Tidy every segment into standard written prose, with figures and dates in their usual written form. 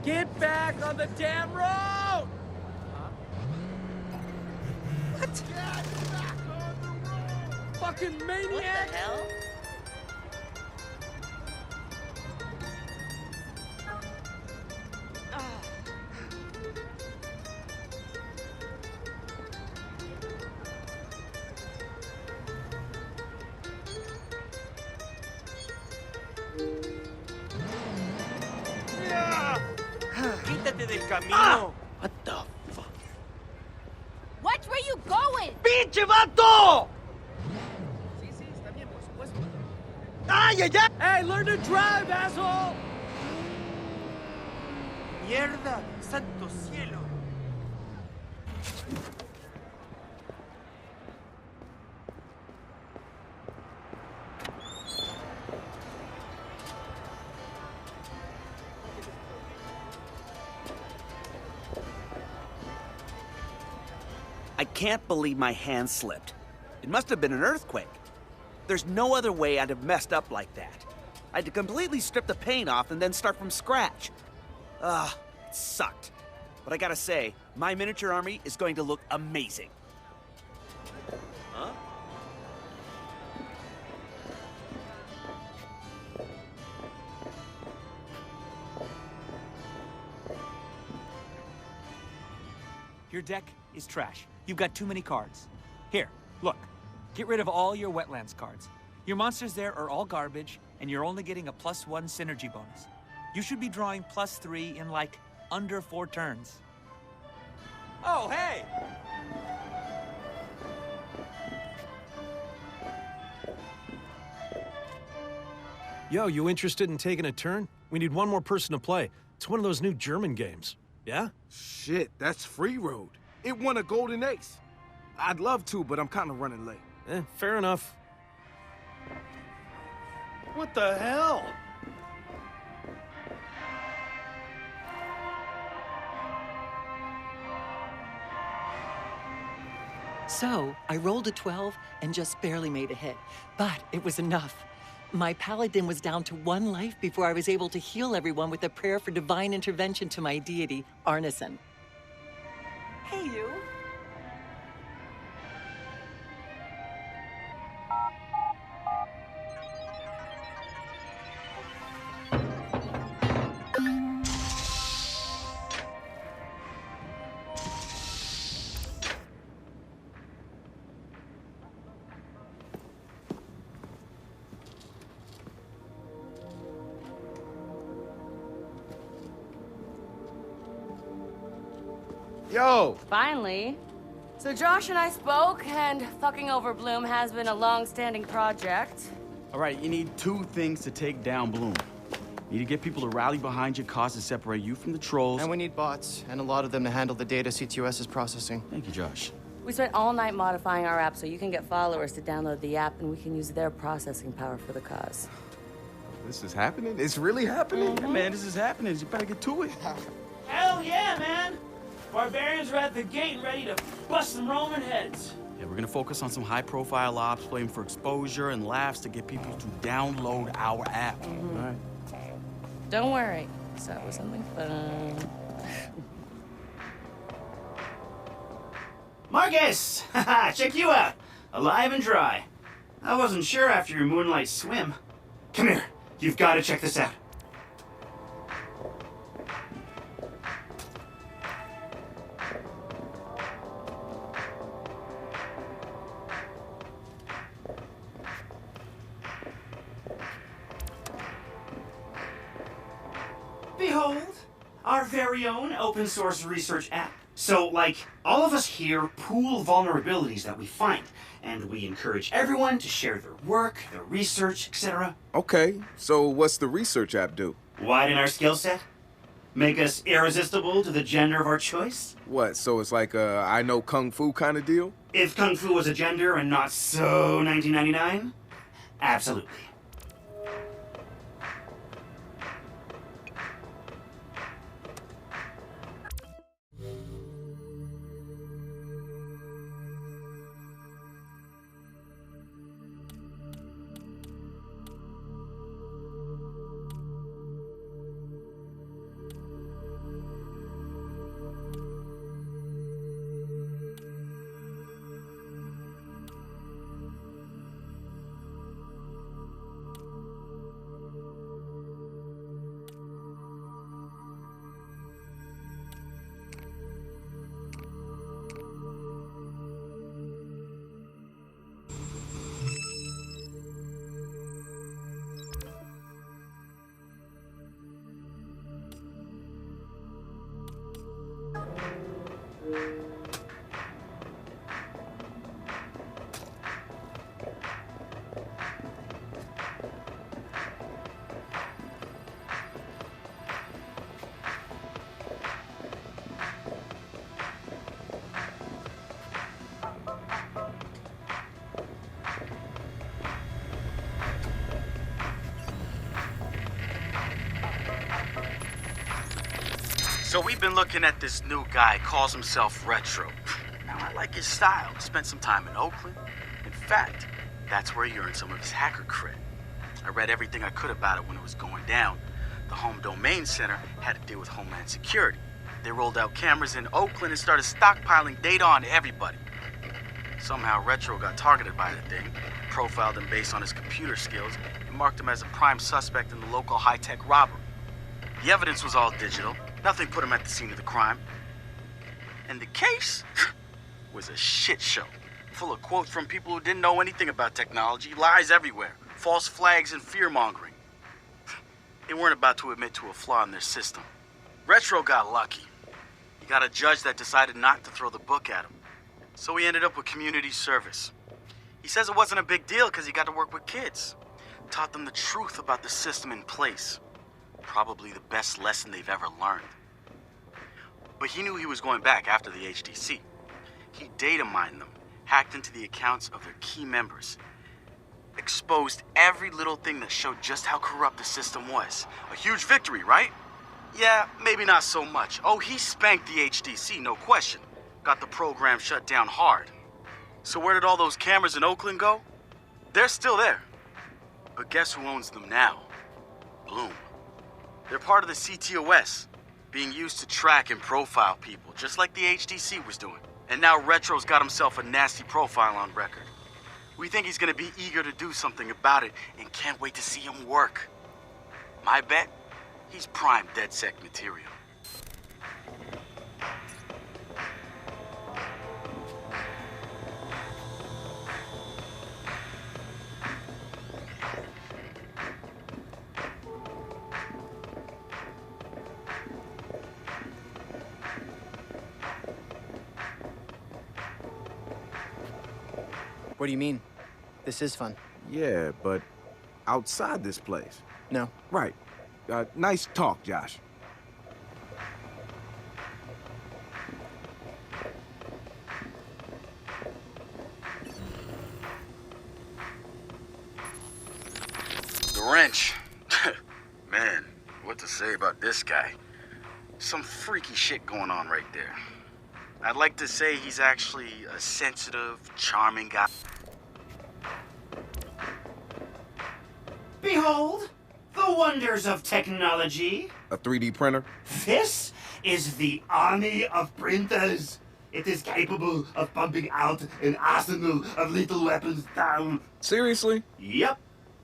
Get back on the damn road! What? Get back on the road! Fucking maniac! What the hell? Quítate del camino. What the fuck? Watch where you going! ¡Pinche vato! Sí, sí, está bien, por supuesto. ¡Ay, ay, ay! Hey, learn to drive, asshole! ¡Mierda! ¡Santo cielo! I can't believe my hand slipped. It must have been an earthquake. There's no other way I'd have messed up like that. I had to completely strip the paint off and then start from scratch. Ugh, it sucked. But I gotta say, my miniature army is going to look amazing. Huh? Your deck is trash. You've got too many cards. Here, look. Get rid of all your wetlands cards. Your monsters there are all garbage, and you're only getting a +1 synergy bonus. You should be drawing +3 in, like, under 4 turns. Oh, hey! Yo, you interested in taking a turn? We need one more person to play. It's one of those new German games. Yeah? Shit, that's Free Road. It won a Golden Ace. I'd love to, but I'm kind of running late. Fair enough. What the hell? So, I rolled a 12 and just barely made a hit, but it was enough. My paladin was down to 1 life before I was able to heal everyone with a prayer for divine intervention to my deity, Arneson. Hey, you. Yo! Finally. So Josh and I spoke, and fucking over Bloom has been a long-standing project. All right, you need 2 things to take down Bloom. You need to get people to rally behind your cause to separate you from the trolls. And we need bots, and a lot of them to handle the data CTOS is processing. Thank you, Josh. We spent all night modifying our app so you can get followers to download the app, and we can use their processing power for the cause. This is happening? It's really happening? Yeah, man, this is happening. You better get to it. Hell yeah, man! Barbarians are at the gate ready to bust some Roman heads. Yeah, we're gonna focus on some high-profile ops, playing for exposure and laughs to get people to download our app. All right. Don't worry. Start with something fun. Marcus! Haha, check you out. Alive and dry. I wasn't sure after your moonlight swim. Come here. You've got to check this out. Behold, our very own open source research app. So, like, all of us here pool vulnerabilities that we find, and we encourage everyone to share their work, their research, etc. Okay, so what's the research app do? Widen our skill set? Make us irresistible to the gender of our choice? What, so it's like a I know Kung Fu kind of deal? If Kung Fu was a gender and not so 1999? Absolutely. So we've been looking at this new guy, calls himself Retro. Now, I like his style. Spent some time in Oakland. In fact, that's where he earned some of his hacker cred. I read everything I could about it when it was going down. The Home Domain Center had to deal with Homeland Security. They rolled out cameras in Oakland and started stockpiling data on everybody. Somehow Retro got targeted by the thing, profiled him based on his computer skills, and marked him as a prime suspect in the local high-tech robbery. The evidence was all digital. Nothing put him at the scene of the crime. And the case was a shit show, full of quotes from people who didn't know anything about technology, lies everywhere, false flags and fear-mongering. They weren't about to admit to a flaw in their system. Retro got lucky. He got a judge that decided not to throw the book at him. So he ended up with community service. He says it wasn't a big deal because he got to work with kids. Taught them the truth about the system in place. Probably the best lesson they've ever learned. But he knew he was going back after the HDC. He data mined them, hacked into the accounts of their key members, exposed every little thing that showed just how corrupt the system was. A huge victory, right? Yeah, maybe not so much. Oh, he spanked the HDC, no question. Got the program shut down hard. So where did all those cameras in Oakland go? They're still there. But guess who owns them now? Blume. They're part of the CTOS, being used to track and profile people, just like the HDC was doing. And now Retro's got himself a nasty profile on record. We think he's gonna be eager to do something about it and can't wait to see him work. My bet? He's prime DedSec material. What do you mean? This is fun. Yeah, but outside this place. No. Right. Nice talk, Josh. The wrench. Man, what to say about this guy? Some freaky shit going on right there. I'd like to say he's actually a sensitive, charming guy. Behold, the wonders of technology. A 3D printer? This is the army of printers. It is capable of pumping out an arsenal of lethal weapons down. Seriously? Yep.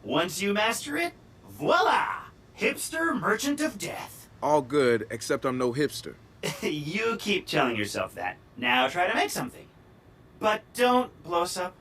Once you master it, voila! Hipster merchant of death. All good, except I'm no hipster. You keep telling yourself that. Now try to make something. But don't blow us up.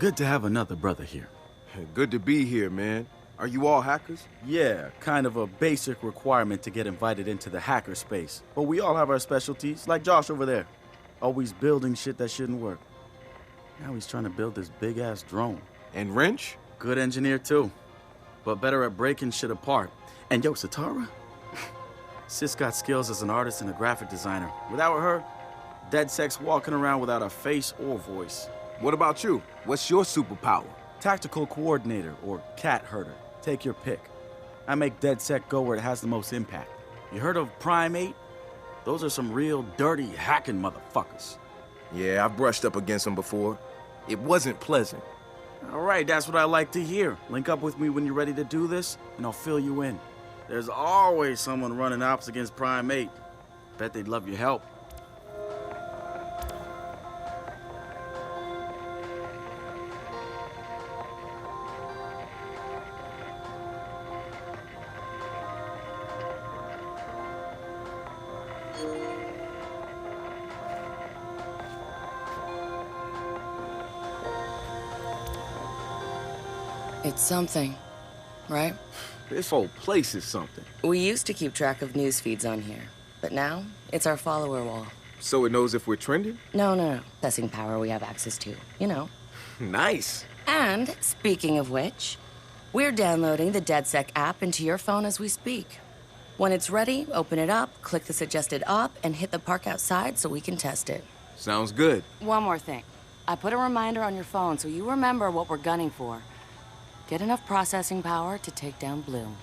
Good to have another brother here. Good to be here, man. Are you all hackers? Yeah, kind of a basic requirement to get invited into the hacker space. But we all have our specialties, like Josh over there. Always building shit that shouldn't work. Now he's trying to build this big-ass drone. And Wrench? Good engineer, too. But better at breaking shit apart. And yo, Satara? Sis got skills as an artist and a graphic designer. Without her, DedSec's walking around without a face or voice. What about you? What's your superpower? Tactical coordinator, or cat herder. Take your pick. I make DedSec go where it has the most impact. You heard of Prime 8? Those are some real dirty hacking motherfuckers. Yeah, I've brushed up against them before. It wasn't pleasant. All right, that's what I like to hear. Link up with me when you're ready to do this, and I'll fill you in. There's always someone running ops against Prime 8. Bet they'd love your help. It's something, right? This whole place is something. We used to keep track of news feeds on here, but now it's our follower wall. So it knows if we're trending? No. Processing power we have access to, you know. Nice. And, speaking of which, we're downloading the DedSec app into your phone as we speak. When it's ready, open it up, click the suggested op, and hit the park outside so we can test it. Sounds good. One more thing. I put a reminder on your phone so you remember what we're gunning for. Get enough processing power to take down Bloom.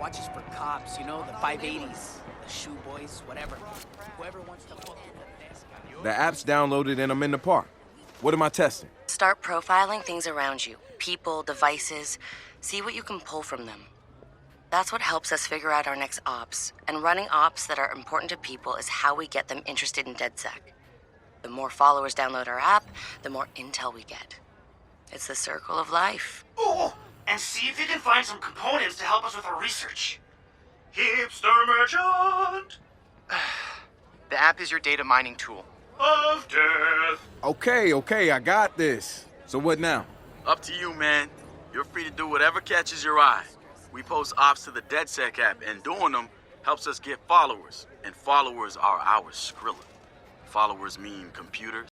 Watches for cops, you know, the 580s, the shoe boys, whatever. Whoever wants to fuck with this guy. The app's downloaded and I'm in the park. What am I testing? Start profiling things around you. People, devices. See what you can pull from them. That's what helps us figure out our next ops. And running ops that are important to people is how we get them interested in DedSec. The more followers download our app, the more intel we get. It's the circle of life. Oh, and see if you can find some components to help us with our research. Hipster merchant The app is your data mining tool. of death. Okay, I got this. So what now? Up to you, man. You're free to do whatever catches your eye. We post ops to the DedSec app, and doing them helps us get followers. And followers are our Skrilla. Followers mean computers.